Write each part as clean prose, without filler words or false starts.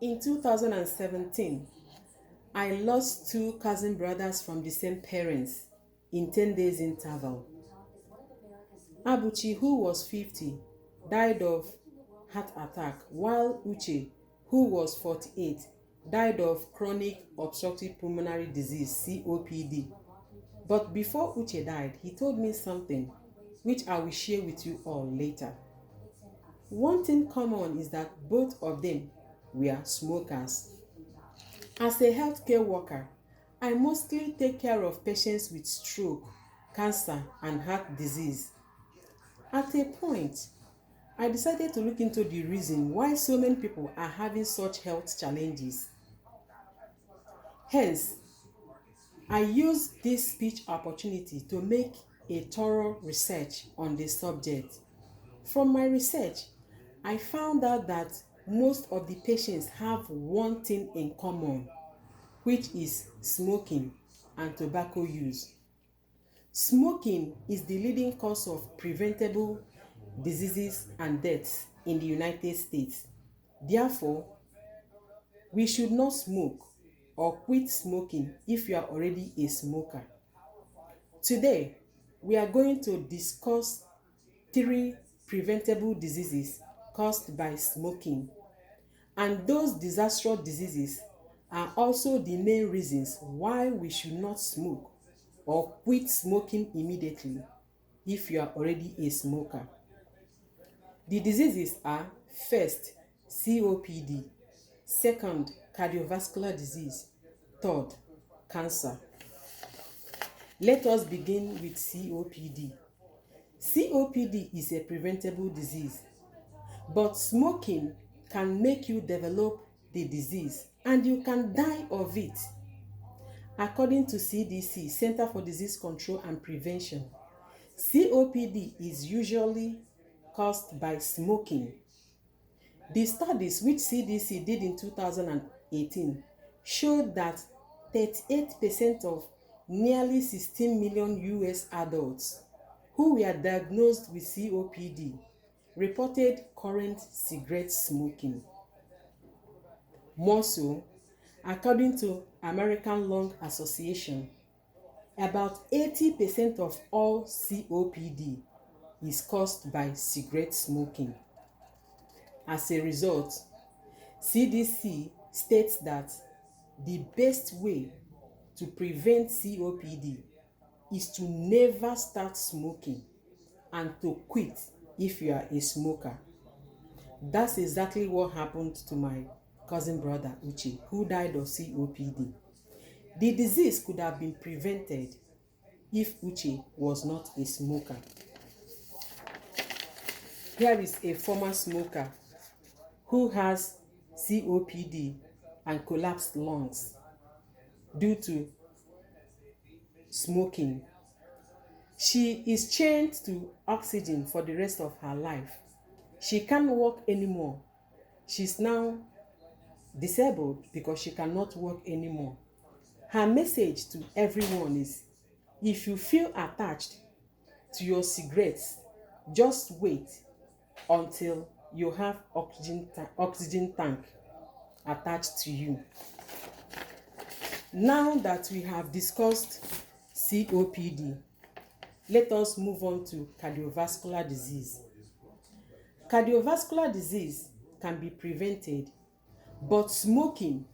In 2017, I lost two cousin brothers from the same parents in 10 days interval. Abuchi, who was 50, died of heart attack, while Uche, who was 48, died of chronic obstructive pulmonary disease (COPD). But before Uche died, he told me something which I will share with you all later. One thing common is that both of them were smokers. As a healthcare worker, I mostly take care of patients with stroke, cancer, and heart disease. At a point, I decided to look into the reason why so many people are having such health challenges. Hence, I used this speech opportunity to make a thorough research on the subject. From my research, I found out that most of the patients have one thing in common, which is smoking and tobacco use. Smoking is the leading cause of preventable diseases and deaths in the United States. Therefore, we should not smoke or quit smoking if you are already a smoker. Today, we are going to discuss 3 preventable diseases caused by smoking. And those disastrous diseases are also the main reasons why we should not smoke or quit smoking immediately if you are already a smoker. The diseases are: first, COPD; second, cardiovascular disease; third, cancer. Let us begin with COPD. COPD is a preventable disease, but smoking can make you develop the disease and you can die of it. According to CDC, Center for Disease Control and Prevention, COPD is usually caused by smoking. The studies which CDC did in 2018 showed that 38% of nearly 16 million US adults who were diagnosed with COPD reported current cigarette smoking. More so, according to American Lung Association, about 80% of all COPD is caused by cigarette smoking. As a result, CDC states that the best way to prevent COPD is to never start smoking and to quit if you are a smoker. That's exactly what happened to my cousin brother Uche, who died of COPD. The disease could have been prevented if Uche was not a smoker. Here is a former smoker who has COPD and collapsed lungs due to smoking. She is chained to oxygen for the rest of her life. She can't walk anymore. She's now disabled because she cannot walk anymore. Her message to everyone is, if you feel attached to your cigarettes, just wait until you have oxygen tank attached to you. Now that we have discussed COPD, let us move on to cardiovascular disease. Cardiovascular disease can be prevented, but smoking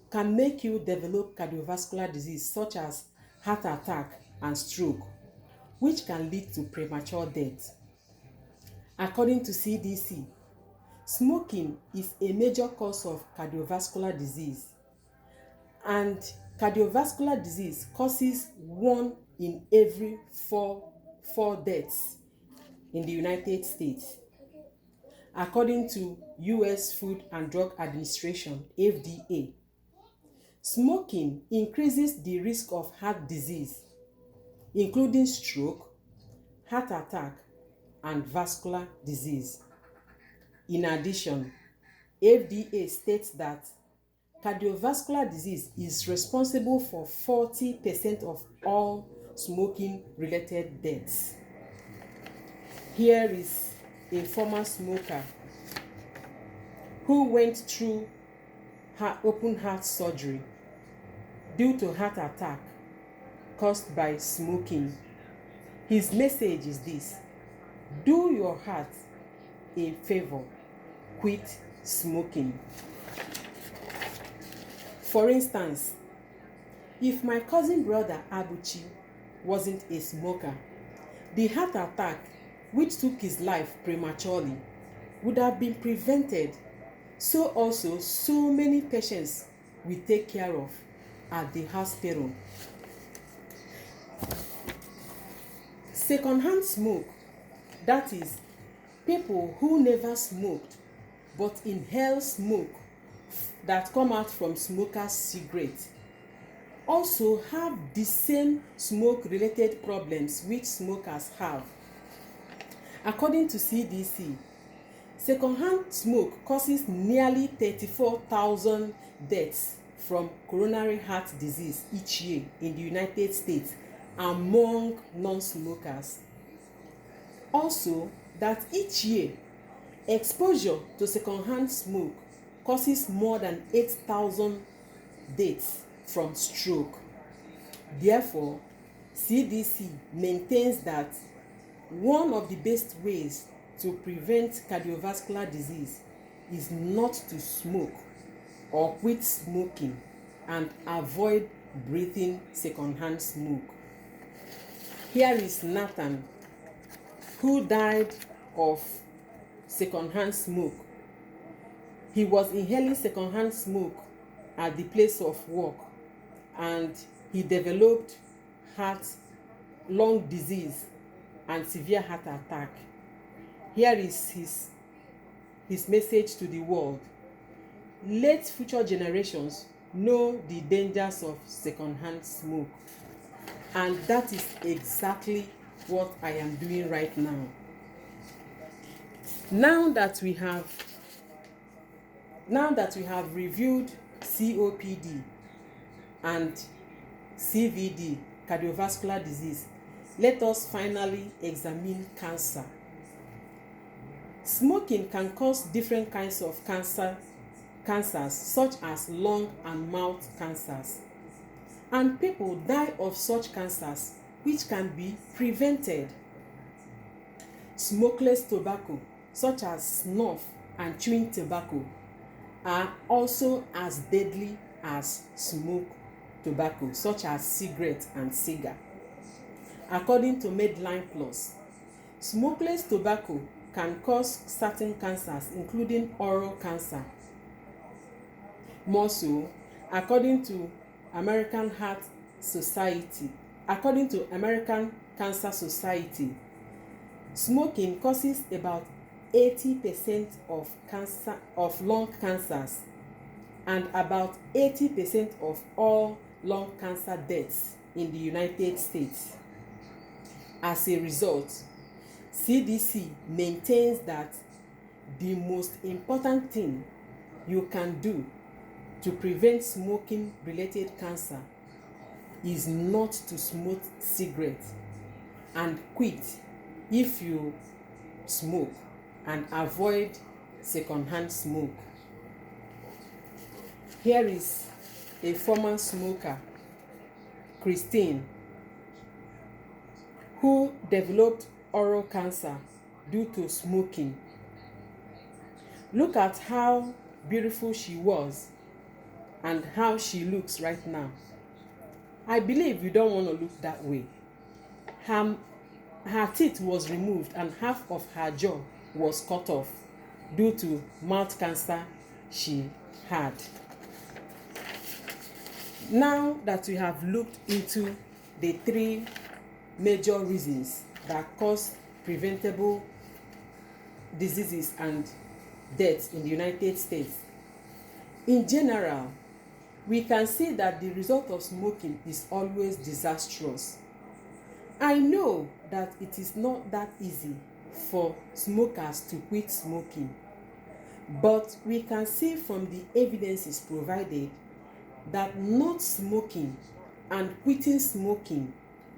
can make you develop cardiovascular disease such as heart attack and stroke, which can lead to premature death. According to CDC, smoking is a major cause of cardiovascular disease, and cardiovascular disease causes 1 in every 4 deaths in the United States. According to US Food and Drug Administration (FDA), smoking increases the risk of heart disease, including stroke, heart attack, and vascular disease. In addition, FDA states that cardiovascular disease is responsible for 40% of all smoking-related deaths. Here is a former smoker who went through open heart surgery due to heart attack caused by smoking. His message is this: do your heart a favor, quit smoking. For instance, if my cousin brother Abuchi wasn't a smoker, the heart attack which took his life prematurely would have been prevented. So also, so many patients we take care of at the hospital. Secondhand smoke, that is, people who never smoked but inhale smoke that come out from smokers' cigarettes, also have the same smoke-related problems which smokers have. According to CDC, secondhand smoke causes nearly 34,000 deaths from coronary heart disease each year in the United States among non-smokers. Also, that each year, exposure to secondhand smoke causes more than 8,000 deaths from stroke. Therefore, CDC maintains that one of the best ways to prevent cardiovascular disease is not to smoke or quit smoking and avoid breathing secondhand smoke. Here is Nathan, who died of secondhand smoke. He was inhaling secondhand smoke at the place of work, and he developed lung disease and severe heart attack. Here is his message to the world: let future generations know the dangers of secondhand smoke. And that is exactly what I am doing right now. Now that we have reviewed COPD and CVD, cardiovascular disease, let us finally examine cancer. Smoking can cause different kinds of cancers, such as lung and mouth cancers. And people die of such cancers, which can be prevented. Smokeless tobacco, such as snuff and chewing tobacco, are also as deadly as smoke tobacco, such as cigarette and cigar. According to Medline Plus, smokeless tobacco can cause certain cancers, including oral cancer. More so, according to American Cancer Society, smoking causes about 80% of lung cancers and about 80% of all lung cancer deaths in the United States. As a result, CDC maintains that the most important thing you can do to prevent smoking-related cancer is not to smoke cigarettes, and quit if you smoke, and avoid secondhand smoke. Here is a former smoker, Christine, who developed oral cancer due to smoking. Look at how beautiful she was and how she looks right now. I believe you don't want to look that way. Her teeth was removed and half of her jaw was cut off due to mouth cancer she had. Now that we have looked into the 3 major reasons that cause preventable diseases and deaths in the United States, in general, we can see that the result of smoking is always disastrous. I know that it is not that easy for smokers to quit smoking, but we can see from the evidences provided that not smoking and quitting smoking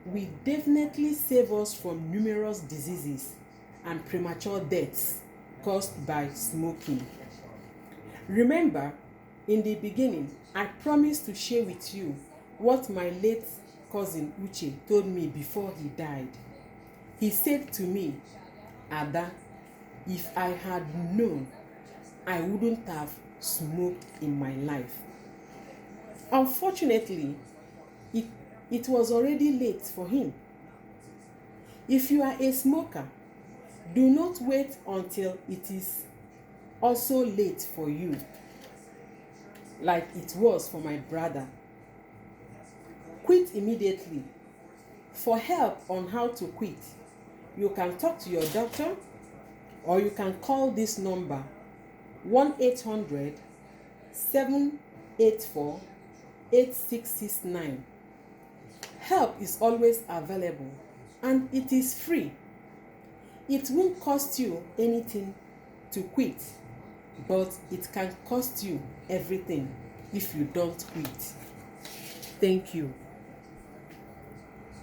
will definitely save us from numerous diseases and premature deaths caused by smoking. Remember, In the beginning, I promised to share with you what my late cousin Uche told me before he died. He said to me, "Ada, if I had known, I wouldn't have smoked in my life." Unfortunately, it was already late for him. If you are a smoker, do not wait until it is also late for you, like it was for my brother. Quit immediately. For help on how to quit, you can talk to your doctor or you can call this number 1-800-784-8669. Help is always available and it is free. It won't cost you anything to quit, but it can cost you everything if you don't quit. Thank you.